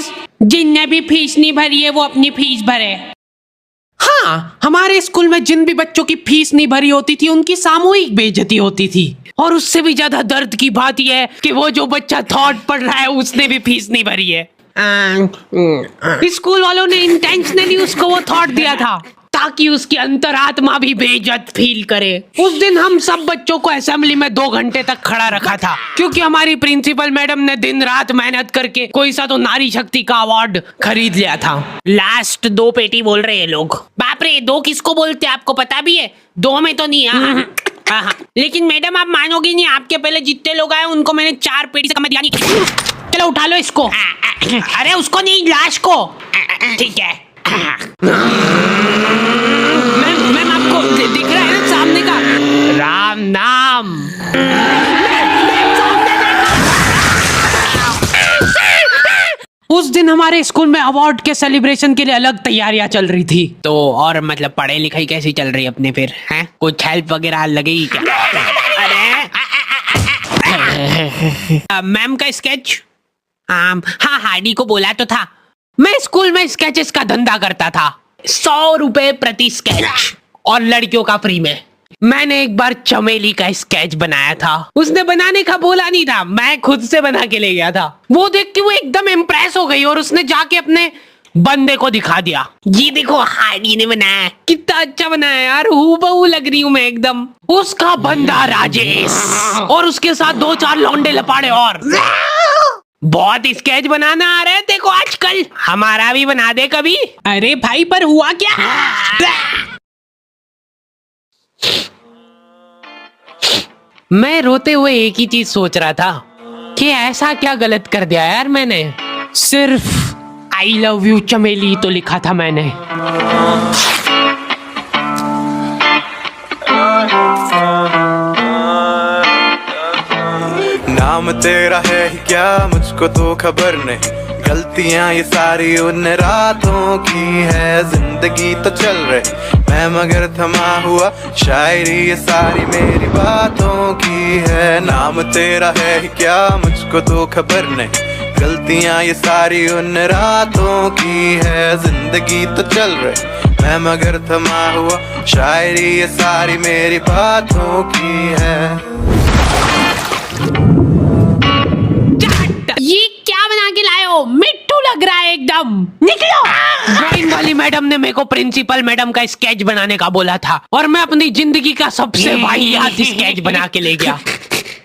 Boys, जिनने भी fees नहीं भरी है वो अपनी फीस भरे। हाँ, हमारे स्कूल में जिन भी बच्चों की फीस नहीं भरी होती थी उनकी सामूहिक बेइज्जती होती थी। और उससे भी ज्यादा दर्द की बात यह है कि वो जो बच्चा थॉट पढ़ रहा है उसने भी फीस नहीं भरी है। स्कूल वालों ने इंटेंशनली उसको वो थॉट दिया था ताकि उसकी अंतरात्मा भी बेइज्जत फील करे। उस दिन हम सब बच्चों को असेंबली में 2 घंटे तक खड़ा रखा था क्योंकि हमारी प्रिंसिपल मैडम ने दिन रात मेहनत करके कोई सा तो नारी शक्ति का अवार्ड खरीद लिया था। लास्ट 2 पेटी बोल रहे हैं लोग। बाप रे, 2 किसको बोलते हैं आपको पता भी है? 2 में तो नहीं है। हाँ, लेकिन मैडम आप मानोगी नहीं, आपके पहले जितने लोग आए उनको मैंने 4 पेटी से कम दिया नहीं। चलो उठा लो इसको। अरे उसको नहीं, लाश को। ठीक है। मैम आपको दिख रहा है ना सामने का राम नाम? उस दिन हमारे स्कूल में अवार्ड के सेलिब्रेशन के लिए अलग तैयारियां चल रही थी। तो और मतलब पढ़ाई लिखाई कैसी चल रही है अपने फिर? हैं कुछ हेल्प वगैरह लगेगी क्या? अरे मैम का स्केच? हाँ, हार्डी को बोला तो था। मैं स्कूल में स्केचेस का धंधा करता था, 100 रुपए प्रति स्केच और लड़कियों का फ्री में। मैंने एक बार चमेली का स्केच बनाया था। उसने बनाने का बोला नहीं था, मैं खुद से बना के ले गया था। वो देख के वो एकदम इम्प्रेस हो गई और उसने जाके अपने बंदे को दिखा दिया। ये देखो हार्डी ने बनाया, कितना अच्छा बनाया यार, हूबहू लग रही हूँ मैं एकदम। उसका बंदा राजेश और उसके साथ 2-4 लौंडे लपाड़े और। बहुत स्केच बनाना आ रहे थे को आजकल, हमारा भी बना दे कभी। अरे भाई पर हुआ क्या? मैं रोते हुए एक ही चीज सोच रहा था कि ऐसा क्या गलत कर दिया यार मैंने। सिर्फ आई लव यू चमेली तो लिखा था मैंने। नाम तेरा है ही क्या मुझको तो खबर नहीं, गलतियां ये सारी उन रातों की है। जिंदगी तो चल रही मैं मगर थमा हुआ, शायरी ये सारी मेरी बातों की है। नाम तेरा है ही क्या मुझको तो खबर नहीं, गलतियां ये सारी उन रातों की है। जिंदगी तो चल रही मैं मगर थमा हुआ, शायरी ये सारी मेरी बातों की है। ये क्या बना के लाए हो? मिट्टू लग रहा है एकदम। निकलो। ड्राइंग वाली मैडम ने मेरे को प्रिंसिपल मैडम का स्केच बनाने का बोला था और मैं अपनी जिंदगी का सबसे वाहियात स्केच बना के ले गया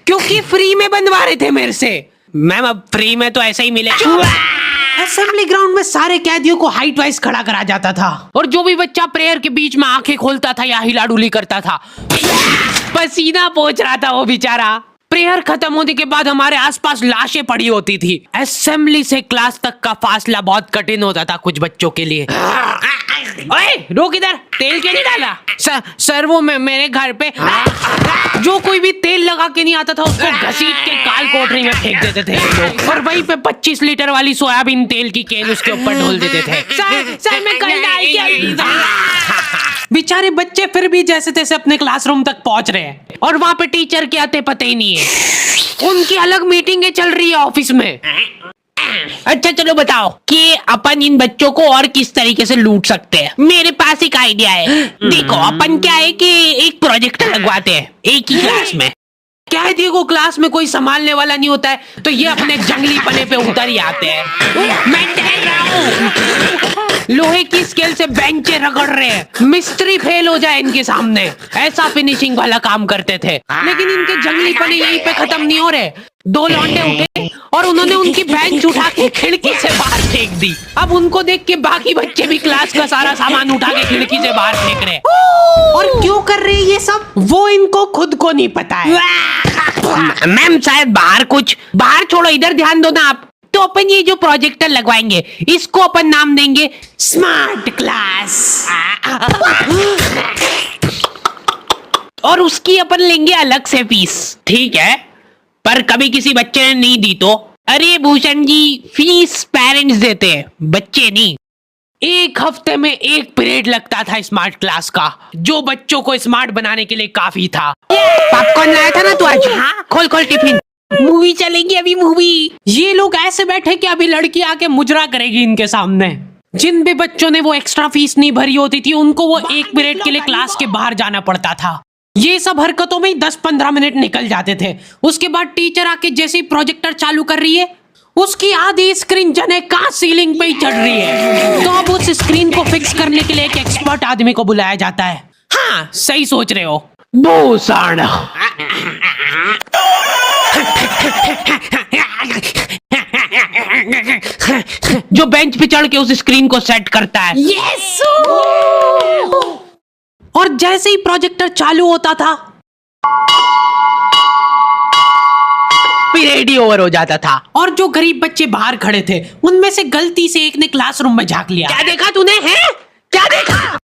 क्योंकि फ्री में बनवा रहे थे मेरे से। मैम अब फ्री में तो ऐसे ही मिले। असेंबली ग्राउंड में सारे कैदियों को हाइट वाइज खड़ा करा जाता था और जो भी बच्चा प्रेयर के बीच में आंखें खोलता था या हिलाडुली करता था, पसीना पोंछ रहा था वो बेचारा। प्रेयर खत्म होने के बाद हमारे आसपास लाशें पड़ी होती थी। असेंबली से क्लास तक का फासला बहुत कठिन होता था कुछ बच्चों के लिए। ओए रोक इधर, तेल क्यों नहीं डाला? सर वो मेरे घर पे जो कोई भी तेल लगा के नहीं आता था उसको घसीट के काल कोठरी में फेंक देते थे लोग और वहीं पे 25 लीटर वाली सोयाबीन तेल की केन उसके ऊपर ढोल देते थे। सर मैं कल डाल के। बेचारे बच्चे फिर भी जैसे तैसे अपने क्लासरूम तक पहुंच रहे हैं और वहां पे टीचर के आते पते ही नहीं है। उनकी अलग मीटिंगें चल रही है ऑफिस में। अच्छा चलो बताओ कि अपन इन बच्चों को और किस तरीके से लूट सकते हैं। मेरे पास एक आइडिया है। देखो अपन क्या है कि एक प्रोजेक्टर लगवाते हैं एक ही क्लास में। क्या है, देखो क्लास में कोई संभालने वाला नहीं होता है तो ये अपने जंगली पने पे उतर ही आते हैं। मैं देख रहा हूँ लोहे की स्केल से बेंचे रगड़ रहे हैं, मिस्त्री फेल हो जाए इनके सामने, ऐसा फिनिशिंग वाला काम करते थे। लेकिन इनके जंगली पने यहीं पे खत्म नहीं हो रहे। 2 लौंडे उठे और उन्होंने उनकी बेंच उठा के खिड़की से बाहर फेंक दी। अब उनको देख के बाकी बच्चे भी क्लास का सारा सामान उठा के खिड़की से बाहर फेंक रहे। और क्यों कर रहे हैं ये सब वो इनको खुद को नहीं पता है। मैम शायद बाहर छोड़ो, इधर ध्यान दो ना आप। तो अपन ये जो प्रोजेक्टर लगवाएंगे इसको अपन नाम देंगे स्मार्ट क्लास और उसकी अपन लेंगे अलग से फीस। ठीक है, पर कभी किसी बच्चे ने नहीं दी तो? अरे भूषण जी, फीस पेरेंट्स देते हैं, बच्चे नहीं। 1 हफ्ते में 1 पीरियड लगता था स्मार्ट क्लास का, जो बच्चों को स्मार्ट बनाने के लिए काफी था। पॉपकॉर्न लाया था ना तू आज? हाँ, खोल टिफिन। मूवी चलेगी अभी मूवी। ये लोग ऐसे बैठे कि अभी लड़की आके मुजरा करेगी इनके सामने। जिन भी बच्चों ने वो एक्स्ट्रा फीस नहीं भरी होती थी उनको वो 1 पीरियड के लिए क्लास के बाहर जाना पड़ता था। ये सब हरकतों में ही 10-15 मिनट निकल जाते थे। उसके बाद टीचर आके जैसे ही प्रोजेक्टर चालू कर रही है उसकी आधी स्क्रीन जने का सीलिंग पे ही चढ़ रही है। तो अब उस स्क्रीन को फिक्स करने के लिए एक एक्सपर्ट आदमी को बुलाया जाता है। हाँ सही सोच रहे हो। भूषण जो बेंच पे चढ़ के उस स्क्रीन को सेट करता है। यस। और जैसे ही प्रोजेक्टर चालू होता था पीरियड ही ओवर हो जाता था और जो गरीब बच्चे बाहर खड़े थे उनमें से गलती से एक ने क्लासरूम में झांक लिया। क्या देखा तूने? है क्या देखा?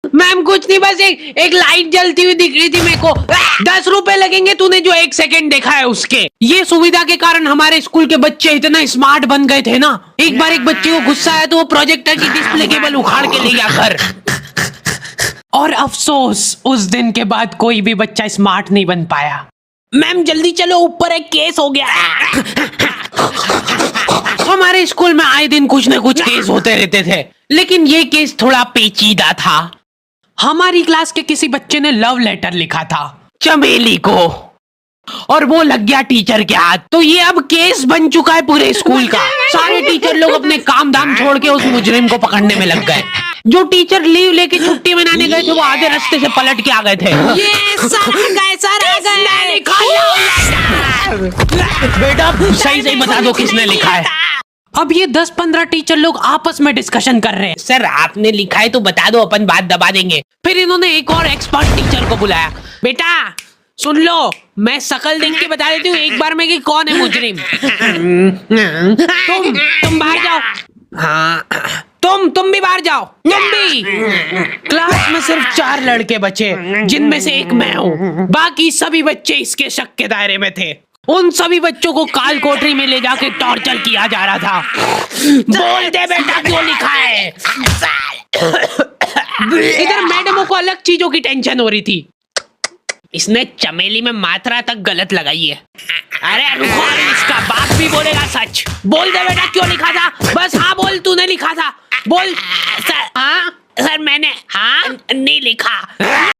मैम कुछ नहीं, बस एक लाइट जलती हुई दिख रही थी मेरे को। 10 रुपए लगेंगे तूने जो 1 सेकंड देखा है उसके। ये सुविधा के कारण हमारे स्कूल के बच्चे इतना स्मार्ट बन गए थे ना। एक बार एक बच्चे को गुस्सा आया तो वो प्रोजेक्टर की डिस्प्ले केबल उखाड़ के ले गया घर। और अफसोस उस दिन के बाद कोई भी बच्चा स्मार्ट नहीं बन पाया। मैम जल्दी चलो ऊपर एक केस हो गया। हमारे स्कूल में आए दिन कुछ न कुछ केस होते रहते थे लेकिन ये केस थोड़ा पेचीदा था। हमारी क्लास के किसी बच्चे ने लव लेटर लिखा था चमेली को और वो लग गया टीचर के हाथ। तो ये अब केस बन चुका है पूरे स्कूल का। सारे टीचर लोग अपने काम धाम छोड़ के उस मुजरिम को पकड़ने में लग गए। जो टीचर लीव लेके छुट्टी मनाने गए थे वो आधे रास्ते से पलट के आ गए थे। बेटा सही सही बता दो किसने लिखा है। अब ये 10-15 टीचर लोग आपस में डिस्कशन कर रहे हैं। सर आपने लिखा है तो बता दो, अपन बात दबा देंगे। फिर इन्होंने एक और एक्सपर्ट टीचर को बुलाया। बेटा सुन लो, मैं शक्ल देख के बता देती हूँ एक बार में कि कौन है मुजरिम। तुम बाहर जाओ। हाँ तुम भी बाहर जाओ। तुम भी। क्लास में सिर्फ 4 लड़के बचे जिनमें से एक मैं हूँ। बाकी सभी बच्चे इसके शक के दायरे में थे। उन सभी बच्चों को काल कोठरी में ले जाके टॉर्चर किया जा रहा था। बोल दे बेटा क्यों लिखा है। इधर मैडमों को अलग चीजों की टेंशन हो रही थी। इसने चमेली में मात्रा तक गलत लगाई है। अरे रुको, इसका बाप भी बोलेगा सच। बोल दे बेटा क्यों लिखा था। बस हाँ बोल, तूने लिखा था। बोल। सर हाँ सर मैंने हाँ नहीं लिखा।